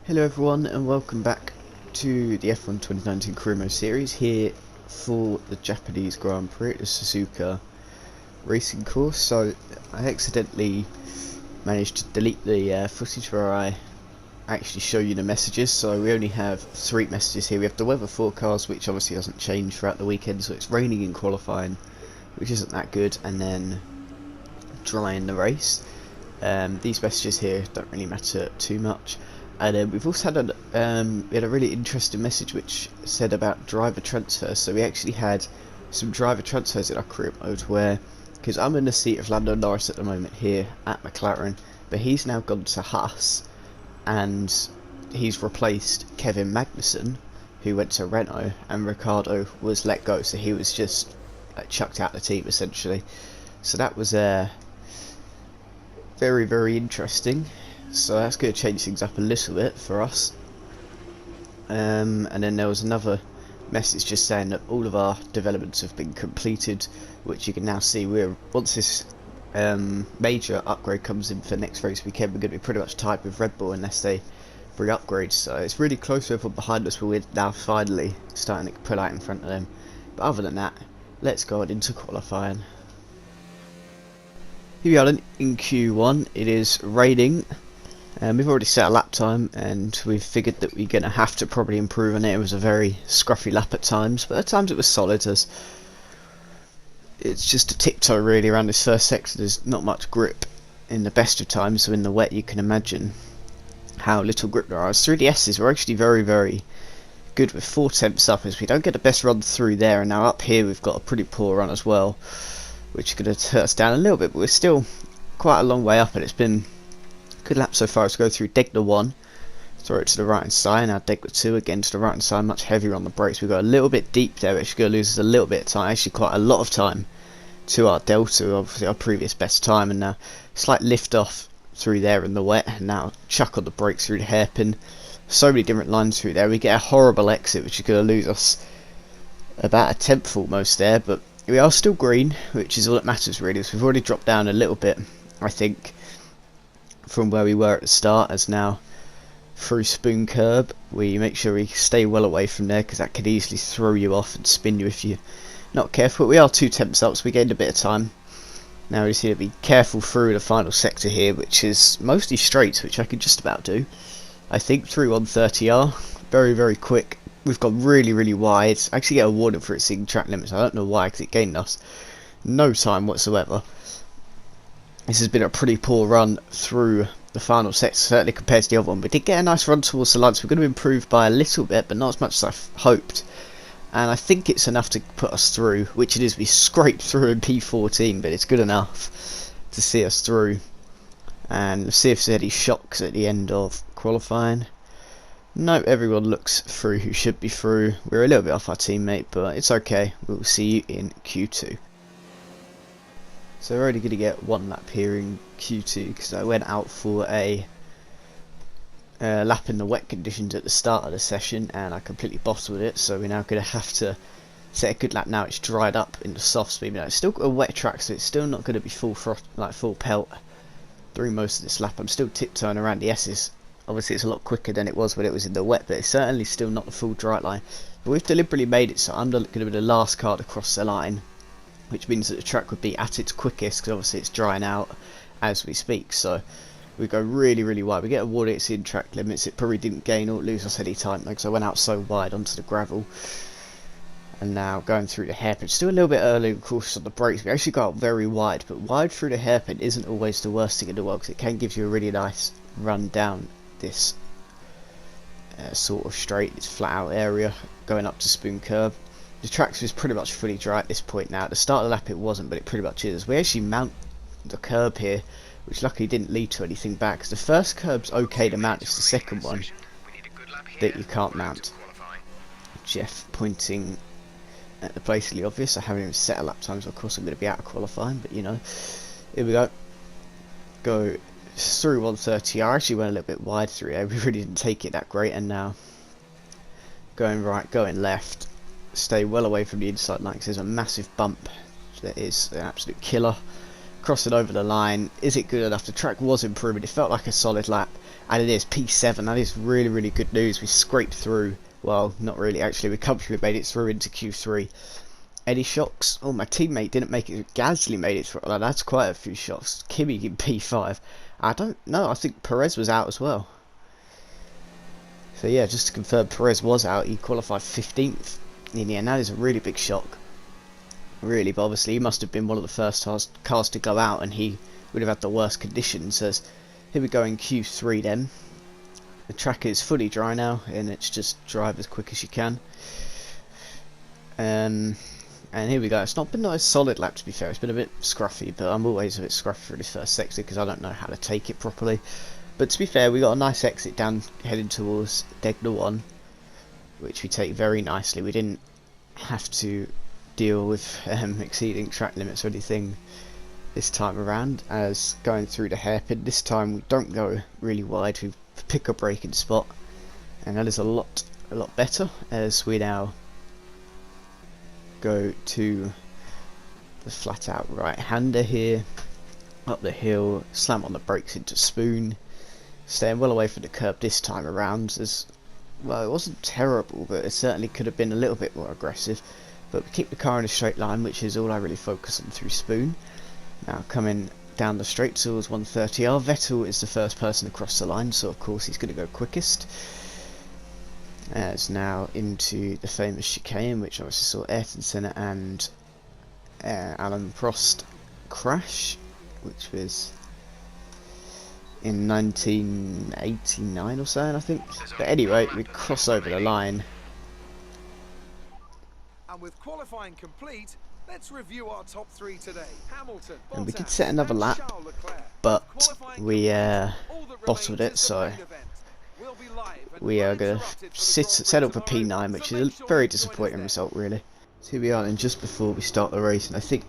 Hello everyone and welcome back to the F1 2019 Career Mode series here for the Japanese Grand Prix at the Suzuka racing course. So I accidentally managed to delete the footage where I actually show you the messages, so we only have 3 messages here. We have the weather forecast, which obviously doesn't change throughout the weekend, so it's raining in qualifying, which isn't that good, and then dry in the race. These messages here don't really matter too much. And we've also had we had a really interesting message which said about driver transfers. So we actually had some driver transfers in our career mode where, because I'm in the seat of Lando Norris at the moment here at McLaren, but he's now gone to Haas and he's replaced Kevin Magnussen, who went to Renault, and Ricciardo was let go, so he was just chucked out the team essentially. So that was very interesting. So that's going to change things up a little bit for us. And then there was another message just saying that all of our developments have been completed, which you can now see. Once this major upgrade comes in for next race weekend, we're going to be pretty much tied with Red Bull unless they bring upgrades. So it's really close to everyone behind us, but we're now finally starting to pull out in front of them. But other than that, let's go on into qualifying. Here we are then in Q1. It is raining. We've already set a lap time and we've figured that we're going to have to probably improve on it. It was a very scruffy lap at times, but at times it was solid, as it's just a tiptoe really around this first sector. There's not much grip in the best of times, so in the wet you can imagine how little grip there is. 3DSs were actually very good with 4 tenths up, as we don't get the best run through there, and now up here we've got a pretty poor run as well, which is going to hurt us down a little bit, but we're still quite a long way up and it's been good lap so far. To go through Degner 1, throw it to the right hand side, now Degner 2 again to the right hand side, much heavier on the brakes. We've got a little bit deep there, which is going to lose us a little bit of time, actually quite a lot of time, to our delta, obviously our previous best time. And now slight lift off through there in the wet, and now chuck on the brakes through the hairpin. So many different lines through there. We get a horrible exit, which is going to lose us about a tenth almost there, but we are still green, which is all that matters really. So we've already dropped down a little bit, I think, from where we were at the start, as now through Spoon Curb we make sure we stay well away from there, because that could easily throw you off and spin you if you're not careful. But we are 2 tenths up, so we gained a bit of time. Now we just need to be careful through the final sector here, which is mostly straight, which I could just about do, I think, through 130R. Very quick. We've gone really wide. I actually get a warning for it seeing track limits. I don't know why, because it gained us no time whatsoever. This has been a pretty poor run through the final sector, certainly compared to the other one. We did get a nice run towards the line, so we're going to improve by a little bit, but not as much as I hoped. And I think it's enough to put us through, which it is. We scraped through in P14, but it's good enough to see us through. And let's see if there's any shocks at the end of qualifying. No, everyone looks through who should be through. We're a little bit off our teammate, but it's okay. We'll see you in Q2. So we're only going to get 1 lap here in Q2, because I went out for a lap in the wet conditions at the start of the session and I completely bottled it. So we're now going to have to set a good lap now. It's dried up in the soft speed. Now it's still got a wet track, so it's still not going to be full frost, like full pelt through most of this lap. I'm still tiptoeing around the S's. Obviously it's a lot quicker than it was when it was in the wet, but it's certainly still not the full dry line. But we've deliberately made it so I'm going to be the last car to cross the line, which means that the track would be at its quickest, because obviously it's drying out as we speak. So we go really wide. We get a warning it's in track limits. It probably didn't gain or lose us any time, because I went out so wide onto the gravel. And now going through the hairpin, still a little bit early of course on the brakes. We actually got out very wide, but wide through the hairpin isn't always the worst thing in the world, because it can give you a really nice run down this sort of straight, this flat out area going up to Spoon Curb. The track is pretty much fully dry at this point now. At the start of the lap it wasn't, but it pretty much is. We actually mount the curb here, which luckily didn't lead to anything back, because the first curb's okay to mount, it's the second one that you can't mount. Jeff pointing at the blatantly obvious. I haven't even set a lap time, so of course I'm going to be out of qualifying, but you know. Here we go. Go through 130. I actually went a little bit wide through there. We really didn't take it that great, and now going right, going left. Stay well away from the inside line, because there's a massive bump that is an absolute killer. Crossing over the line, is it good enough? The track was improving, it felt like a solid lap. And it is P7. That is really, really good news. We scraped through. Well, not really, actually. We comfortably made it through into Q3. Any shocks? Oh, my teammate didn't make it. Gasly made it through. Oh, that's quite a few shocks. Kimi in P5. I don't know. I think Perez was out as well. So yeah, just to confirm, Perez was out. He qualified 15th in the end. That is a really big shock. Really, but obviously he must have been one of the first cars to go out, and he would have had the worst conditions. As here we go in Q3 then. The track is fully dry now, and it's just drive as quick as you can. And here we go. It's not been a nice solid lap, to be fair. It's been a bit scruffy, but I'm always a bit scruffy for this first sector because I don't know how to take it properly. But to be fair, we got a nice exit down heading towards Degner 1, which we take very nicely. We didn't have to deal with exceeding track limits or anything this time around, as going through the hairpin. This time we don't go really wide, we pick a braking spot, and that is a lot better, as we now go to the flat out right hander here, up the hill, slam on the brakes into Spoon, staying well away from the curb this time around. As well, it wasn't terrible, but it certainly could have been a little bit more aggressive. But we keep the car in a straight line, which is all I really focus on through Spoon. Now coming down the straight towards 130R, Vettel is the first person across the line, so of course he's going to go quickest. As now into the famous chicane, which obviously saw Ayrton Senna and Alain Prost crash, which was in 1989 or so, I think. But anyway, we cross over the line. And with qualifying complete, let's review our top three today. Hamilton, Bottas, and we did set another lap, but we bottled it, so we are going to settle for P9, which is a very disappointing result, really. So here we are, and just before we start the race, and I think,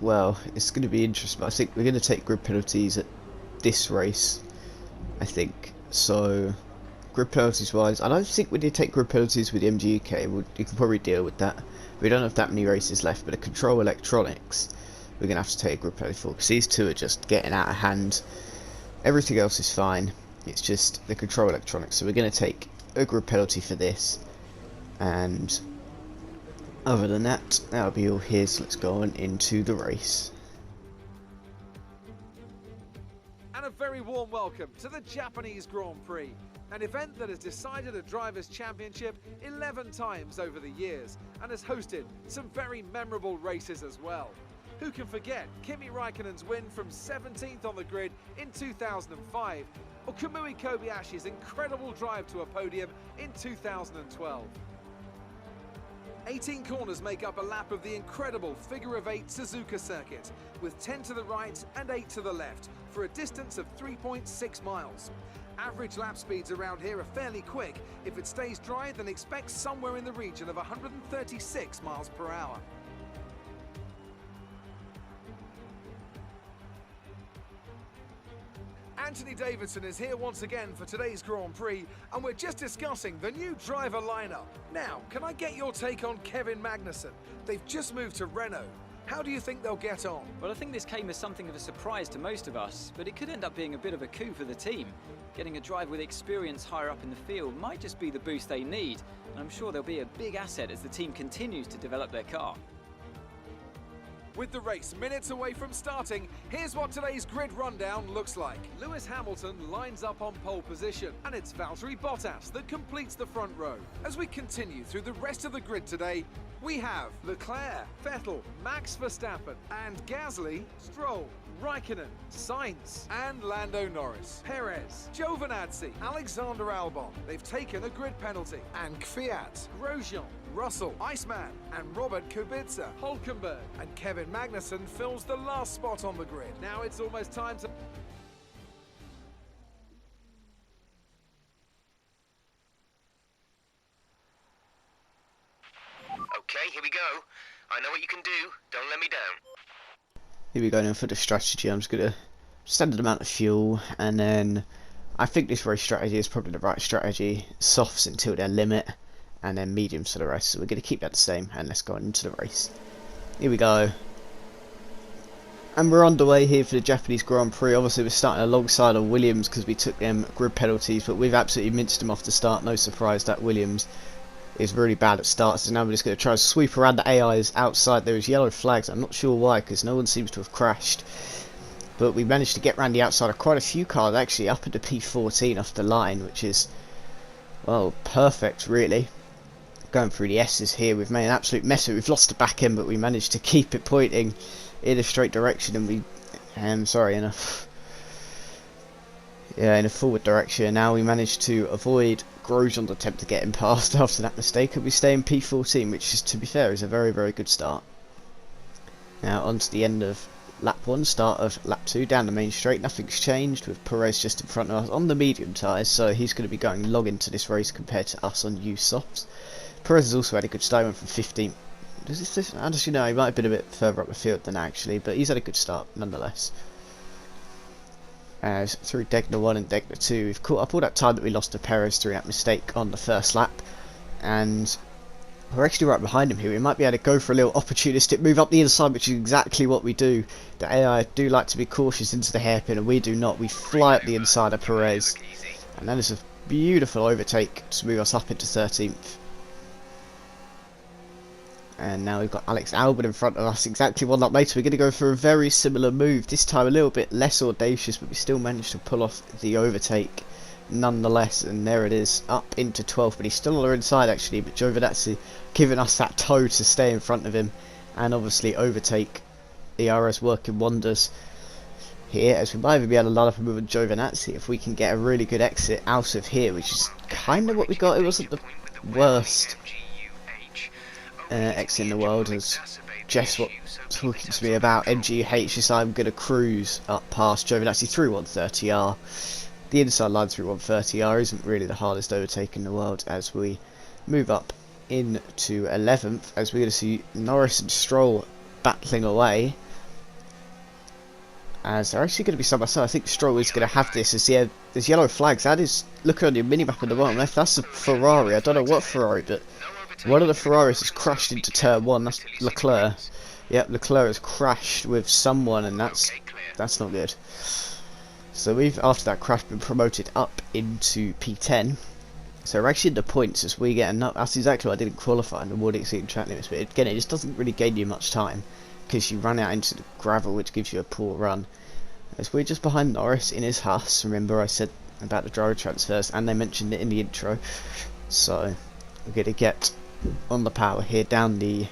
well, it's going to be interesting, but I think we're going to take grid penalties at this race, I think. So grid penalties wise, I don't think we did take grid penalties with the MGUK. You can probably deal with that. We don't have that many races left, but the control electronics we're going to have to take a grid penalty for, because these two are just getting out of hand. Everything else is fine, it's just the control electronics. So we're going to take a grid penalty for this, and other than that, that'll be all here. So let's go on into the race. And a very warm welcome to the Japanese Grand Prix, an event that has decided a Drivers' Championship 11 times over the years and has hosted some very memorable races as well. Who can forget Kimi Raikkonen's win from 17th on the grid in 2005, or Kamui Kobayashi's incredible drive to a podium in 2012. 18 corners make up a lap of the incredible figure-of-8 Suzuka circuit, with 10 to the right and 8 to the left, for a distance of 3.6 miles. Average lap speeds around here are fairly quick. If it stays dry, then expect somewhere in the region of 136 miles per hour. Anthony Davidson is here once again for today's Grand Prix, and we're just discussing the new driver lineup. Now, can I get your take on Kevin Magnussen? They've just moved to Renault. How do you think they'll get on? Well, I think this came as something of a surprise to most of us, but it could end up being a bit of a coup for the team. Getting a driver with experience higher up in the field might just be the boost they need, and I'm sure they'll be a big asset as the team continues to develop their car. With the race minutes away from starting, here's what today's grid rundown looks like. Lewis Hamilton lines up on pole position, and it's Valtteri Bottas that completes the front row. As we continue through the rest of the grid today, we have Leclerc, Vettel, Max Verstappen, and Gasly, Stroll, Raikkonen, Sainz, and Lando Norris, Perez, Giovinazzi, Alexander Albon. They've taken a grid penalty, and Kvyat, Grosjean, Russell, Iceman, and Robert Kubica, Hulkenberg, and Kevin Magnussen fills the last spot on the grid. Now it's almost time to... Okay, here we go. I know what you can do. Don't let me down. Here we go now for the strategy. I'm just going to standard amount of fuel, and then I think this race strategy is probably the right strategy. Softs until their limit, and then mediums for the rest. So we're going to keep that the same, and let's go on into the race. Here we go. And we're underway here for the Japanese Grand Prix. Obviously we're starting alongside on Williams because we took them grid penalties, but we've absolutely minced them off the start. No surprise that Williams is really bad at starts. So now we're just going to try to sweep around the AIs outside. There is yellow flags. I'm not sure why, because no one seems to have crashed. But we managed to get around the outside of quite a few cars, actually up into P14 off the line, which is, well, perfect really. Going through the S's here, we've made an absolute mess of it. We've lost the back end, but we managed to keep it pointing in a straight direction, and we, in a forward direction. Now we managed to avoid Grosjean's attempt to get him past after that mistake, and we stay in P14, which is, to be fair, is a very, very good start. Now on to the end of lap 1, start of lap 2, down the main straight. Nothing's changed, with Perez just in front of us on the medium tyres, so he's going to be going long into this race compared to us on used softs. Perez has also had a good start, went from 15th. As you know, he might have been a bit further up the field than actually, but he's had a good start nonetheless. As through Degner 1 and Degner 2, we've caught up all that time that we lost to Perez through that mistake on the first lap, and we're actually right behind him here. We might be able to go for a little opportunistic move up the inside, which is exactly what we do. The AI do like to be cautious into the hairpin, and we do not. We fly up the inside of Perez, and that is a beautiful overtake to move us up into 13th. And now we've got Alex Albon in front of us, exactly one lap later. We're going to go for a very similar move, this time a little bit less audacious, but we still managed to pull off the overtake nonetheless. And there it is, up into 12th, but he's still on our inside actually, but Giovinazzi giving us that toe to stay in front of him and obviously overtake. ERS working wonders here, as we might even be able to line up a move on Giovinazzi if we can get a really good exit out of here, which is kind of what we got. It wasn't the worst exit in the world, as Jess was talking to me about. MGH is I'm going to cruise up past Giovinazzi through 130R. The inside line through 130R isn't really the hardest overtake in the world, as we move up into 11th, as we're going to see Norris and Stroll battling away, as they're actually going to be side by side. I think Stroll is going to have this, as there's yellow flags. That is, looking on your minimap on the bottom left, that's a Ferrari. I don't know what Ferrari, but one of the Ferraris has crashed into turn 1. That's Leclerc. Yep, Leclerc has crashed with someone, and that's not good. So we've, after that crash, been promoted up into P10. So we're actually in the points as we get enough. That's exactly what I didn't qualify in the World Exceeding Track Limits, but again, it just doesn't really gain you much time because you run out into the gravel, which gives you a poor run. As we're just behind Norris in his Haas. Remember I said about the driver transfers, and they mentioned it in the intro. So we're going to get on the power here down the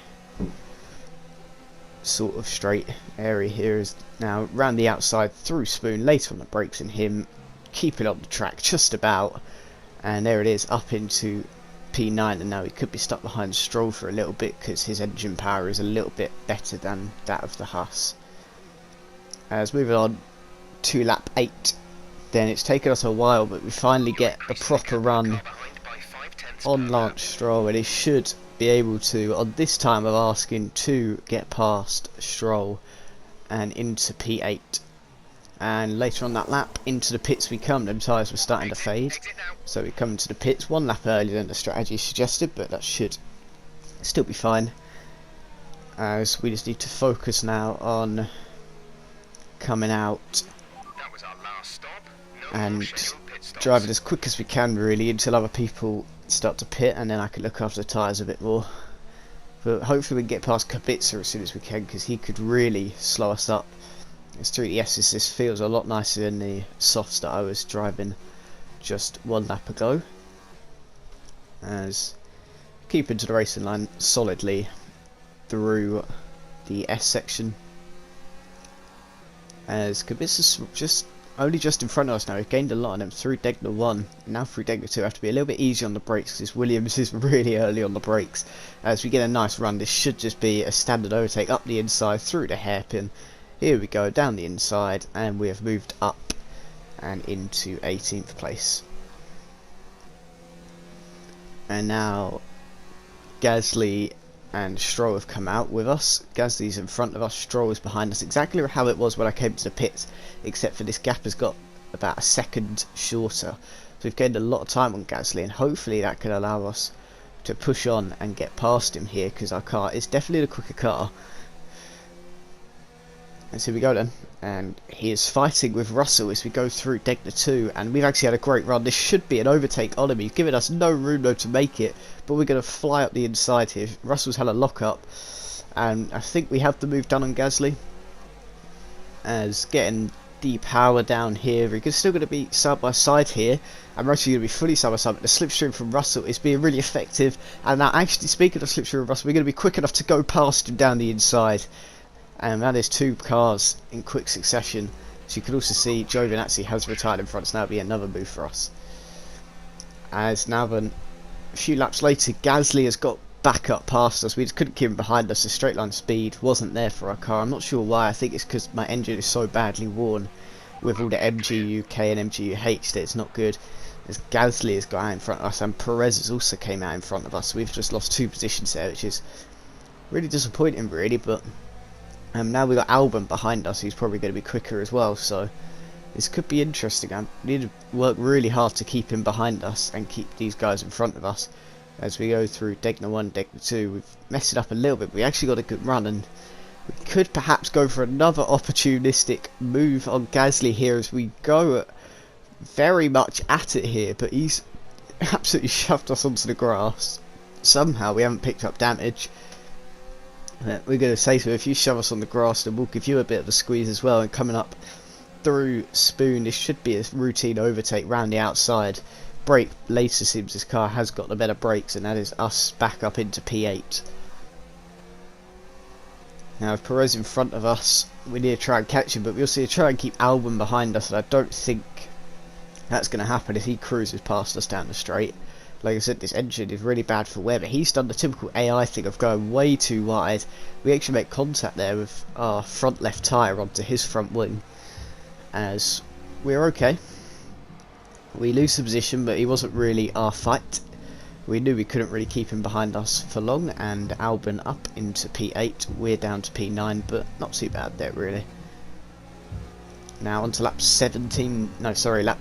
sort of straight area here, is now round the outside through Spoon, later on the brakes in him, keep it on the track just about, and there it is up into P9. And now he could be stuck behind Stroll for a little bit because his engine power is a little bit better than that of the Haas. As moving on to lap 8, then it's taken us a while, but we finally get a proper run on Lance Stroll, and he should be able to, on this time of asking, to get past Stroll and into P8. And later on that lap, into the pits we come. Them tyres were starting to fade, so we come into the pits 1 lap earlier than the strategy suggested, but that should still be fine, as we just need to focus now on coming out and driving as quick as we can really until other people start to pit, and then I can look after the tyres a bit more. But hopefully we can get past Kubica as soon as we can, because he could really slow us up. It's through the S's. This feels a lot nicer than the softs that I was driving just 1 lap ago, as keeping to the racing line solidly through the S section, as Kubica's just in front of us now. We've gained a lot on him through Degner 1, now through Degner 2. I have to be a little bit easy on the brakes because Williams is really early on the brakes. As we get a nice run, this should just be a standard overtake up the inside through the hairpin. Here we go, down the inside, and we have moved up and into 18th place. And now Gasly and Stroll have come out with us. Gasly's in front of us, Stroll is behind us, exactly how it was when I came to the pits, except for this gap has got about a second shorter. So we've gained a lot of time on Gasly, and hopefully that can allow us to push on and get past him here, because our car is definitely the quicker car. And so we go then, and he is fighting with Russell as we go through Degner 2, and we've actually had a great run. This should be an overtake on him. He's given us no room though to make it, but we're going to fly up the inside here. Russell's had a lock up, and I think we have the move done on Gasly. As getting the power down here, we're still going to be side by side here, and Russell's going to be fully side by side, but the slipstream from Russell is being really effective. And now, actually speaking of slipstream from Russell, we're going to be quick enough to go past him down the inside. And that is 2 cars in quick succession. So you can also see Giovinazzi has retired in front, so that'll be another move for us. As now then, a few laps later, Gasly has got back up past us. We just couldn't keep him behind us. The straight line speed wasn't there for our car. I'm not sure why. I think it's because my engine is so badly worn with all the MGU-K and MGU-H that it's not good. As Gasly has got out in front of us, and Perez has also came out in front of us. So we've just lost 2 positions there, which is really disappointing really, but now we've got Albon behind us, who's probably going to be quicker as well, so this could be interesting. I need to work really hard to keep him behind us and keep these guys in front of us. As we go through Degner 1, Degner 2, we've messed it up a little bit, but we actually got a good run, and we could perhaps go for another opportunistic move on Gasly here as we go very much at it here, but he's absolutely shoved us onto the grass. Somehow we haven't picked up damage. We're going to say to him, if you shove us on the grass, then we'll give you a bit of a squeeze as well. And coming up through Spoon, this should be a routine overtake round the outside. Brake later seems his car has got the better brakes, and that is us back up into P8. Now with Perez in front of us, we need to try and catch him, but we'll see to try and keep Albon behind us, and I don't think that's going to happen if he cruises past us down the straight. Like I said, this engine is really bad for wear, but he's done the typical AI thing of going way too wide. We actually make contact there with our front left tyre onto his front wing. As we're okay. We lose the position, but he wasn't really our fight. We knew we couldn't really keep him behind us for long, and Albon up into P8. We're down to P9, but not too bad there really. Now onto lap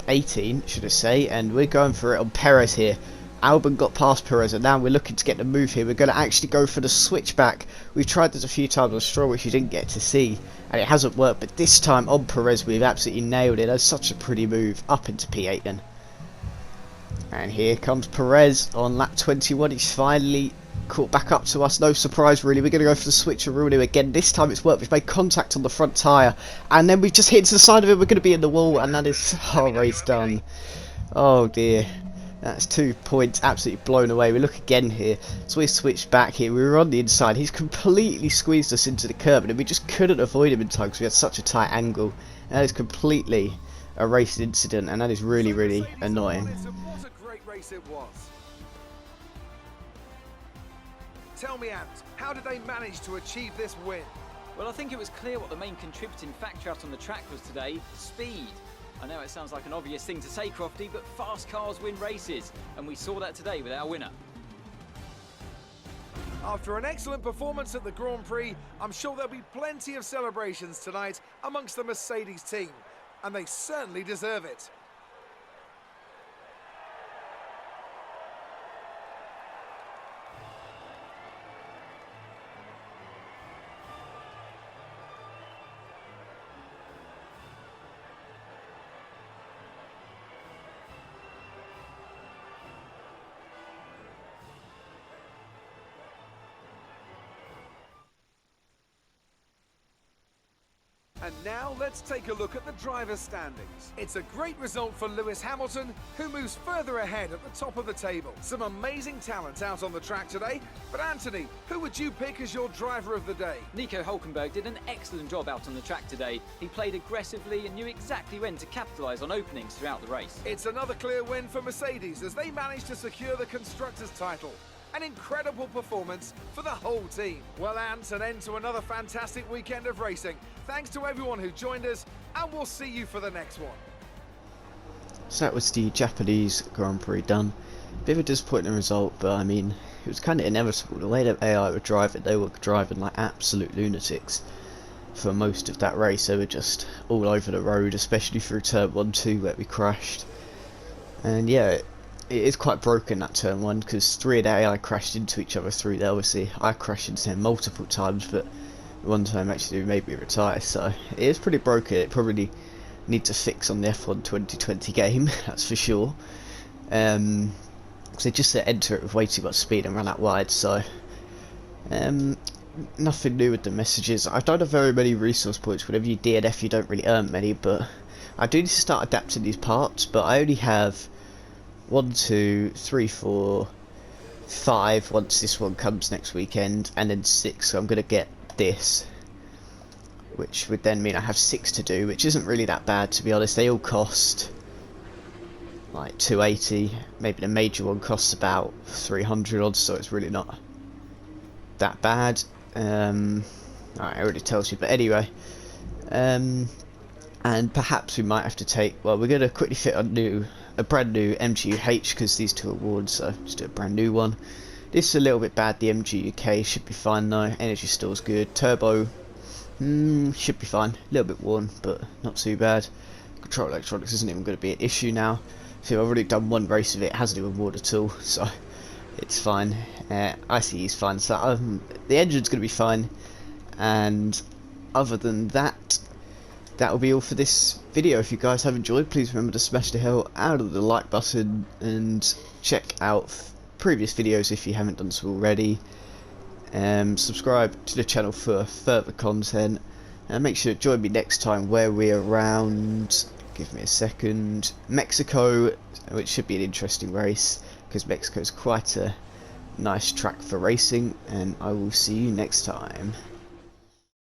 18, should I say, and we're going for it on Perez here. Albon got past Perez, and now we're looking to get the move here. We're going to actually go for the switchback. We've tried this a few times on Stroll, which you didn't get to see, and it hasn't worked, but this time on Perez we've absolutely nailed it. That's such a pretty move. Up into P8 then. And here comes Perez on lap 21. He's finally caught back up to us. No surprise really. We're going to go for the switcheroo again. This time it's worked. We've made contact on the front tyre, and then we've just hit into the side of it. We're going to be in the wall, and that is our race done. Oh dear. That's 2 points absolutely blown away. We look again here. So we switched back here. We were on the inside. He's completely squeezed us into the curb, and we just couldn't avoid him in time because we had such a tight angle. And that is completely a race incident, and that is really, really annoying. What a great race it was. Tell me, Ant, how did they manage to achieve this win? Well, I think it was clear what the main contributing factor out on the track was today: speed. I know it sounds like an obvious thing to say, Crofty, but fast cars win races, and we saw that today with our winner. After an excellent performance at the Grand Prix, I'm sure there'll be plenty of celebrations tonight amongst the Mercedes team, and they certainly deserve it. And now let's take a look at the driver's standings. It's a great result for Lewis Hamilton, who moves further ahead at the top of the table. Some amazing talent out on the track today. But Anthony, who would you pick as your driver of the day? Nico Hülkenberg did an excellent job out on the track today. He played aggressively and knew exactly when to capitalise on openings throughout the race. It's another clear win for Mercedes as they managed to secure the Constructors' title. An incredible performance for the whole team. Well, Ant, an end to another fantastic weekend of racing. Thanks to everyone who joined us, and we'll see you for the next one. So that was the Japanese Grand Prix done. Bit of a disappointing result, but I mean, it was kind of inevitable. The way that AI were driving, they were driving like absolute lunatics for most of that race. They were just all over the road, especially through turn 1, 2 where we crashed. And yeah, it is quite broken, that turn 1, because 3 of the AI crashed into each other through there. Obviously I crashed into them multiple times, but one time actually made me retire, so it is pretty broken. It probably needs a fix on the F1 2020 game, that's for sure. Because they just said enter it with way too much speed and ran out wide, so nothing new with the messages. I don't have very many resource points. Whenever you DNF you don't really earn many, but I do need to start adapting these parts. But I only have 1, 2, 3, 4, 5 once this one comes next weekend, and then 6, so I'm going to get this, which would then mean I have 6 to do, which isn't really that bad, to be honest. They all cost like 280, maybe the major one costs about 300 odds, so it's really not that bad. Alright, it already tells you, but anyway, and perhaps we might have to take, well, we're going to quickly fit a brand new MGUH, because these 2 awards, so just do a brand new one. This is a little bit bad, the MGUK should be fine though. Energy store's good. Turbo should be fine, a little bit worn but not too bad. Control electronics isn't even going to be an issue now. So I've already done 1 race of it, hasn't even worn at all, so it's fine. ICE is fine, so the engine's going to be fine, and other than that, that will be all for this video. If you guys have enjoyed, please remember to smash the hell out of the like button and check out previous videos if you haven't done so already. Subscribe to the channel for further content, and make sure to join me next time where we're around, give me a second, Mexico, which should be an interesting race because Mexico is quite a nice track for racing, and I will see you next time.